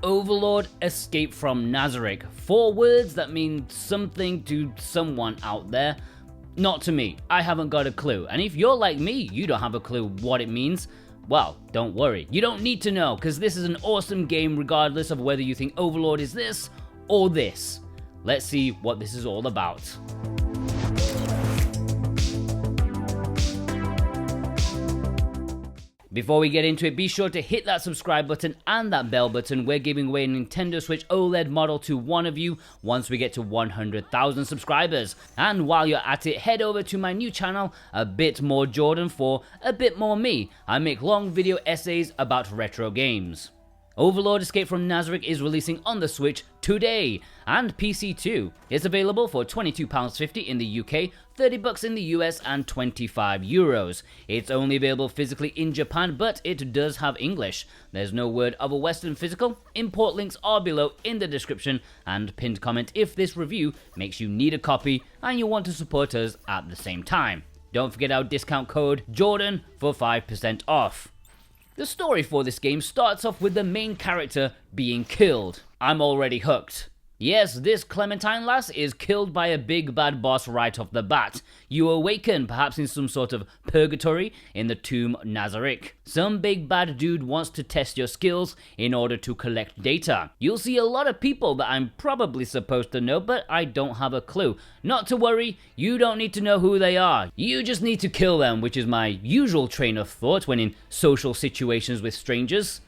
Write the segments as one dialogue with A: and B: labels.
A: Overlord, escape from Nazarick. 4 words that mean something to someone out there. Not to me, I haven't got a clue, and if you're like me, you don't have a clue what it means, well, don't worry. You don't need to know, because this is an awesome game regardless of whether you think Overlord is this or this. Let's see what this is all about. Before we get into it, be sure to hit that subscribe button and that bell button. We're giving away a Nintendo Switch OLED model to one of you once we get to 100,000 subscribers. And while you're at it, head over to my new channel, A Bit More Jordan, for A Bit More Me. I make long video essays about retro games. Overlord Escape from Nazarick is releasing on the Switch today, and PC too. It's available for £22.50 in the UK, $30 in the US, and €25. It's only available physically in Japan, but it does have English. There's no word of a Western physical. Import links are below in the description and pinned comment if this review makes you need a copy and you want to support us at the same time. Don't forget our discount code Jordan for 5% off. The story for this game starts off with the main character being killed. I'm already hooked. Yes, this Clementine lass is killed by a big bad boss right off the bat. You awaken, perhaps in some sort of purgatory, in the tomb Nazarick. Some big bad dude wants to test your skills in order to collect data. You'll see a lot of people that I'm probably supposed to know, but I don't have a clue. Not to worry, you don't need to know who they are. You just need to kill them, which is my usual train of thought when in social situations with strangers.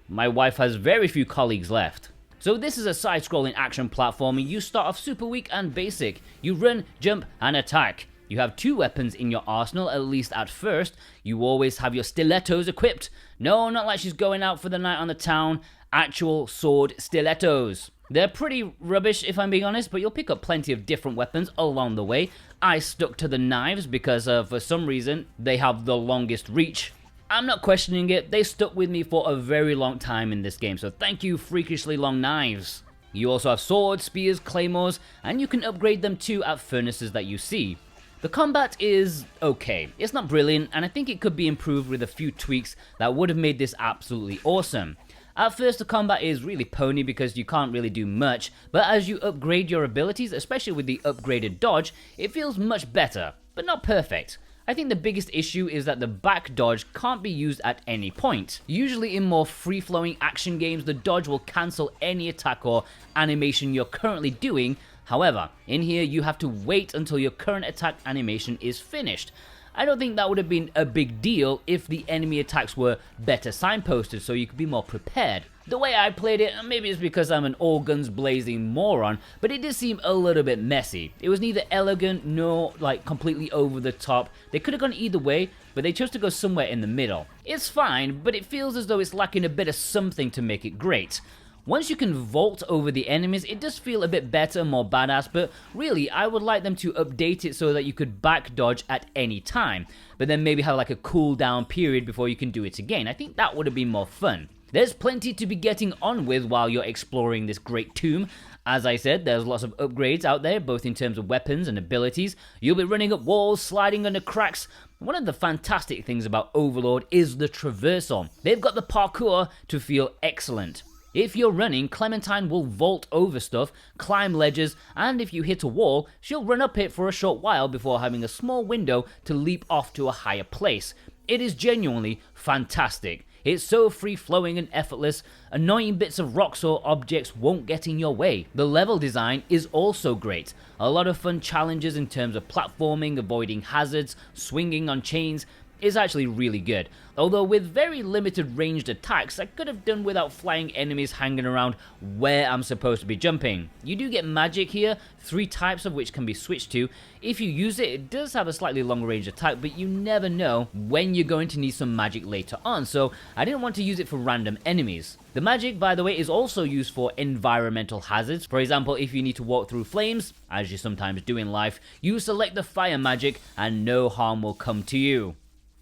A: My wife has very few colleagues left. So this is a side-scrolling action platformer. You start off super weak and basic. You run, jump, and attack. You have 2 weapons in your arsenal, at least at first. You always have your stilettos equipped. No, not like she's going out for the night on the town. Actual sword stilettos. They're pretty rubbish if I'm being honest, but you'll pick up plenty of different weapons along the way. I stuck to the knives because for some reason they have the longest reach. I'm not questioning it, they stuck with me for a very long time in this game, so thank you freakishly long knives. You also have swords, spears, claymores, and you can upgrade them too at furnaces that you see. The combat is okay, it's not brilliant, and I think it could be improved with a few tweaks that would have made this absolutely awesome. At first the combat is really pony because you can't really do much, but as you upgrade your abilities, especially with the upgraded dodge, it feels much better, but not perfect. I think the biggest issue is that the back dodge can't be used at any point. Usually in more free-flowing action games, the dodge will cancel any attack or animation you're currently doing. However, in here you have to wait until your current attack animation is finished. I don't think that would have been a big deal if the enemy attacks were better signposted so you could be more prepared. The way I played it, maybe it's because I'm an all guns blazing moron, but it did seem a little bit messy. It was neither elegant nor like completely over the top. They could have gone either way, but they chose to go somewhere in the middle. It's fine, but it feels as though it's lacking a bit of something to make it great. Once you can vault over the enemies, it does feel a bit better, more badass, but really, I would like them to update it so that you could back dodge at any time, but then maybe have like a cooldown period before you can do it again. I think that would have been more fun. There's plenty to be getting on with while you're exploring this great tomb. As I said, there's lots of upgrades out there, both in terms of weapons and abilities. You'll be running up walls, sliding under cracks. One of the fantastic things about Overlord is the traversal. They've got the parkour to feel excellent. If you're running, Clementine will vault over stuff, climb ledges, and if you hit a wall, she'll run up it for a short while before having a small window to leap off to a higher place. It is genuinely fantastic. It's so free-flowing and effortless, annoying bits of rocks or objects won't get in your way. The level design is also great. A lot of fun challenges in terms of platforming, avoiding hazards, swinging on chains. Is actually really good. Although with very limited ranged attacks, I could have done without flying enemies hanging around where I'm supposed to be jumping. You do get magic here, 3 types of which can be switched to. If you use it, it does have a slightly long range attack, but you never know when you're going to need some magic later on, so I didn't want to use it for random enemies. The magic, by the way, is also used for environmental hazards. For example, if you need to walk through flames, as you sometimes do in life, you select the fire magic and no harm will come to you.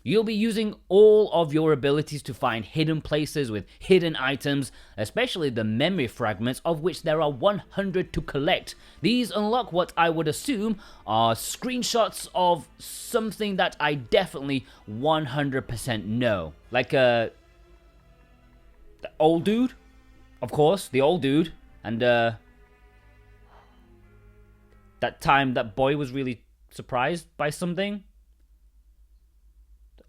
A: You'll be using all of your abilities to find hidden places with hidden items, especially the memory fragments, of which there are 100 to collect. These unlock what I would assume are screenshots of something that I definitely 100% know. Like the old dude? Of course, the old dude, and that time that boy was really surprised by something.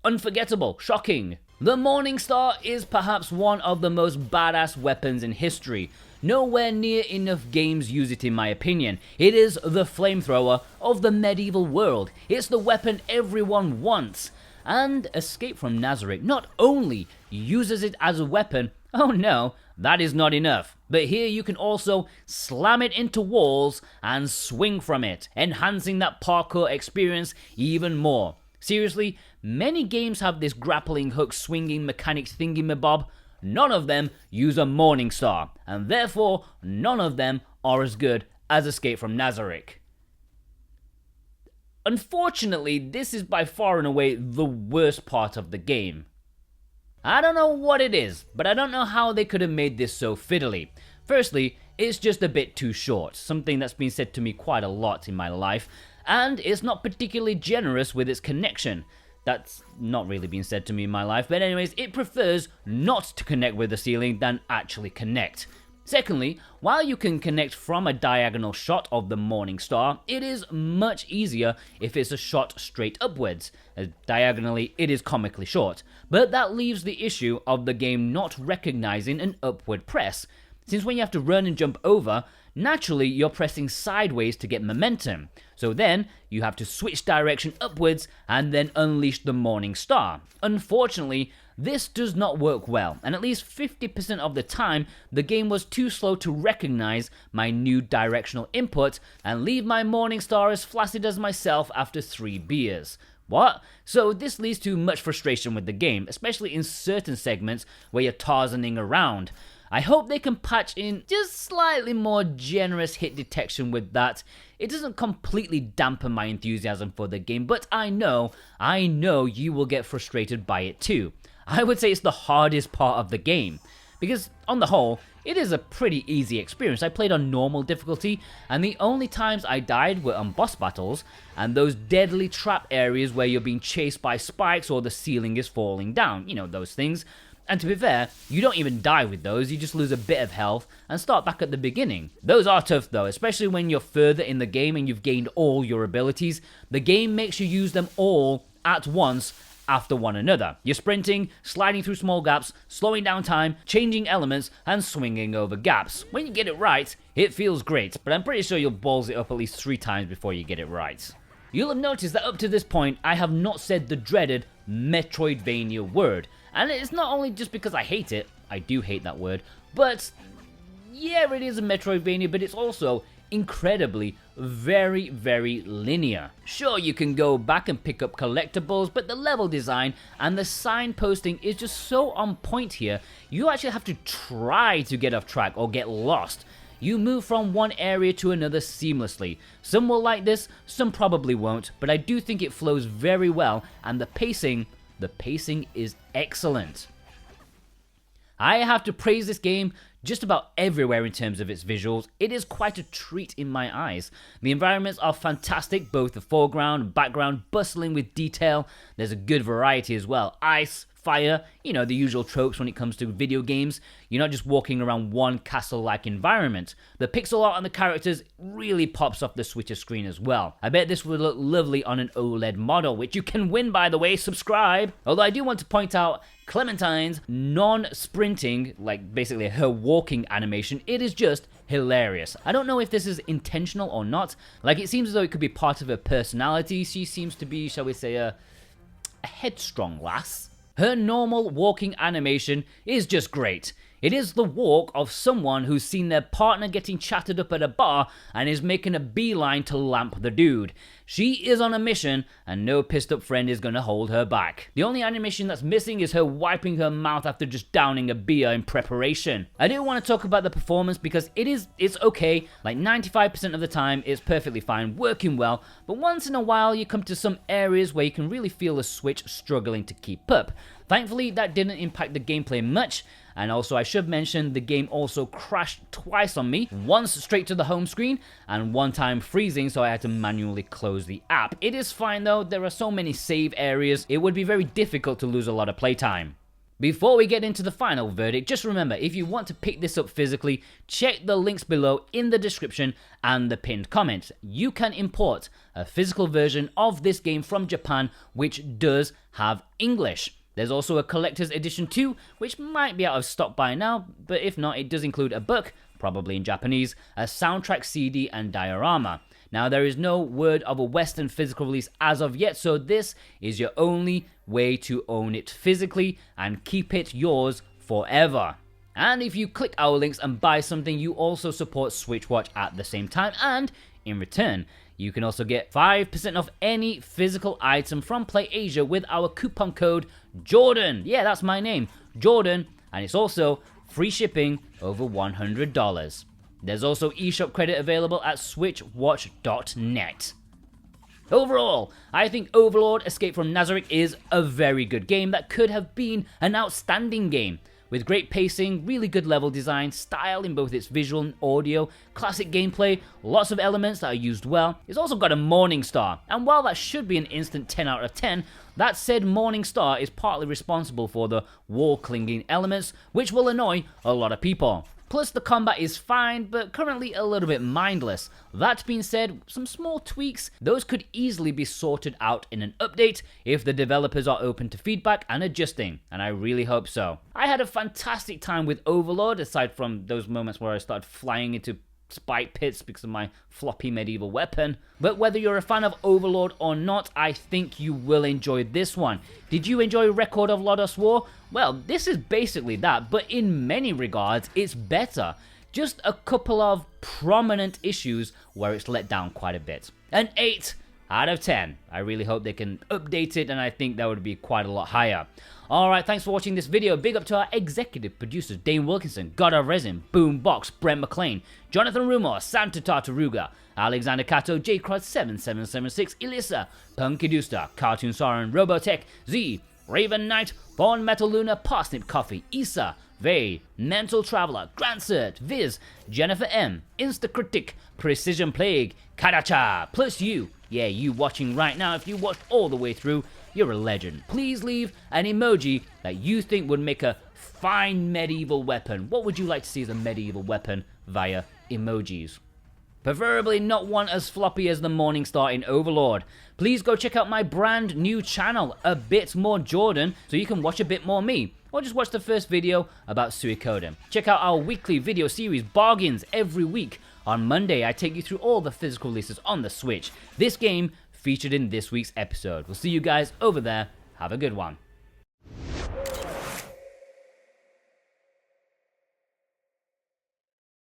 A: Unforgettable, shocking. The Morning Star is perhaps one of the most badass weapons in history. Nowhere near enough games use it in my opinion. It is the flamethrower of the medieval world. It's the weapon everyone wants. And Escape from Nazarick not only uses it as a weapon, oh no, that is not enough. But here you can also slam it into walls and swing from it, enhancing that parkour experience even more. Seriously, many games have this grappling hook swinging mechanic thingy-mabob. None of them use a Morning Star, and therefore none of them are as good as Escape from Nazarick. Unfortunately, this is by far and away the worst part of the game. I don't know what it is, but I don't know how they could have made this so fiddly. Firstly, it's just a bit too short, something that's been said to me quite a lot in my life, and it's not particularly generous with its connection. That's not really been said to me in my life, but anyways, it prefers not to connect with the ceiling than actually connect. Secondly, while you can connect from a diagonal shot of the Morning Star, it is much easier if it's a shot straight upwards, as diagonally it is comically short, but that leaves the issue of the game not recognizing an upward press, since when you have to run and jump over, naturally you're pressing sideways to get momentum, so then you have to switch direction upwards and then unleash the Morning Star. Unfortunately, this does not work well, and at least 50% of the time, the game was too slow to recognize my new directional input and leave my Morning Star as flaccid as myself after 3 beers. What? So this leads to much frustration with the game, especially in certain segments where you're Tarzaning around. I hope they can patch in just slightly more generous hit detection with that. It doesn't completely dampen my enthusiasm for the game, but I know you will get frustrated by it too. I would say it's the hardest part of the game, because on the whole, it is a pretty easy experience. I played on normal difficulty, and the only times I died were on boss battles, and those deadly trap areas where you're being chased by spikes or the ceiling is falling down, you know, those things. And to be fair, you don't even die with those, you just lose a bit of health and start back at the beginning. Those are tough though, especially when you're further in the game and you've gained all your abilities. The game makes you use them all at once after one another. You're sprinting, sliding through small gaps, slowing down time, changing elements, and swinging over gaps. When you get it right, it feels great, but I'm pretty sure you'll balls it up at least 3 times before you get it right. You'll have noticed that up to this point, I have not said the dreaded Metroidvania word. And it's not only just because I hate it, I do hate that word, but yeah, it is a Metroidvania, but it's also incredibly very, very linear. Sure, you can go back and pick up collectibles, but the level design and the signposting is just so on point here, you actually have to try to get off track or get lost. You move from one area to another seamlessly. Some will like this, some probably won't, but I do think it flows very well, and the pacing is excellent. I have to praise this game just about everywhere in terms of its visuals. It is quite a treat in my eyes. The environments are fantastic, both the foreground and background, bustling with detail. There's a good variety as well. Ice, fire, you know, the usual tropes when it comes to video games. You're not just walking around one castle-like environment. The pixel art on the characters really pops off the Switcher screen as well. I bet this would look lovely on an OLED model, which you can win, by the way. Subscribe! Although I do want to point out Clementine's non-sprinting, like basically her walking animation, it is just hilarious. I don't know if this is intentional or not. Like, it seems as though it could be part of her personality. She seems to be, shall we say, a headstrong lass. Her normal walking animation is just great. It is the walk of someone who's seen their partner getting chatted up at a bar and is making a beeline to lamp the dude. She is on a mission and no pissed up friend is gonna hold her back. The only animation that's missing is her wiping her mouth after just downing a beer in preparation. I do want to talk about the performance because it's okay. Like 95% of the time it's perfectly fine, working well, but once in a while you come to some areas where you can really feel the Switch struggling to keep up. Thankfully that didn't impact the gameplay much. And also I should mention the game also crashed twice on me, once straight to the home screen and one time freezing, so I had to manually close the app. It is fine though, there are so many save areas, it would be very difficult to lose a lot of playtime. Before we get into the final verdict, just remember, if you want to pick this up physically, check the links below in the description and the pinned comments. You can import a physical version of this game from Japan, which does have English. There's also a collector's edition too, which might be out of stock by now, but if not, it does include a book, probably in Japanese, a soundtrack CD and diorama. Now, there is no word of a Western physical release as of yet, so this is your only way to own it physically and keep it yours forever. And if you click our links and buy something, you also support SwitchWatch at the same time, and in return, you can also get 5% off any physical item from PlayAsia with our coupon code Jordan. Yeah, that's my name, Jordan, and it's also free shipping over $100. There's also eShop credit available at SwitchWatch.net. Overall, I think Overlord Escape from Nazarick is a very good game that could have been an outstanding game. With great pacing, really good level design, style in both its visual and audio, classic gameplay, lots of elements that are used well. It's also got a Morning Star, and while that should be an instant 10 out of 10, that said Morning Star is partly responsible for the wall-clinging elements, which will annoy a lot of people. Plus, the combat is fine, but currently a little bit mindless. That being said, some small tweaks, those could easily be sorted out in an update if the developers are open to feedback and adjusting, and I really hope so. I had a fantastic time with Overlord, aside from those moments where I started flying into spike pits because of my floppy medieval weapon. But whether you're a fan of Overlord or not, I think you will enjoy this one. Did you enjoy Record of Lodoss War? Well, this is basically that, but in many regards, it's better. Just a couple of prominent issues where it's let down quite a bit. An 8 out of 10. I really hope they can update it, and I think that would be quite a lot higher. Alright, thanks for watching this video. Big up to our executive producers, Dane Wilkinson, God of Resin, Boombox, Brent McLean, Jonathan Rumor, Santa Tartaruga, Alexander Cato, JCrod7776, Elissa, Punky Dooster, Cartoon Soren, Robotech, Z, Raven Knight, Thorn Metal Luna, Parsnip Coffee, Issa, Vay, Mental Traveler, Grantsert, Viz, Jennifer M, Instacritic, Precision Plague, Kadacha, plus you. Yeah, you watching right now. If you watched all the way through, you're a legend. Please leave an emoji that you think would make a fine medieval weapon. What would you like to see as a medieval weapon via emojis? Preferably not one as floppy as the Morning Star in Overlord. Please go check out my brand new channel, A Bit More Jordan, so you can watch a bit more me. Or just watch the first video about Suikoden. Check out our weekly video series, Bargains, every week. On Monday, I take you through all the physical releases on the Switch. This game featured in this week's episode. We'll see you guys over there. Have a good one.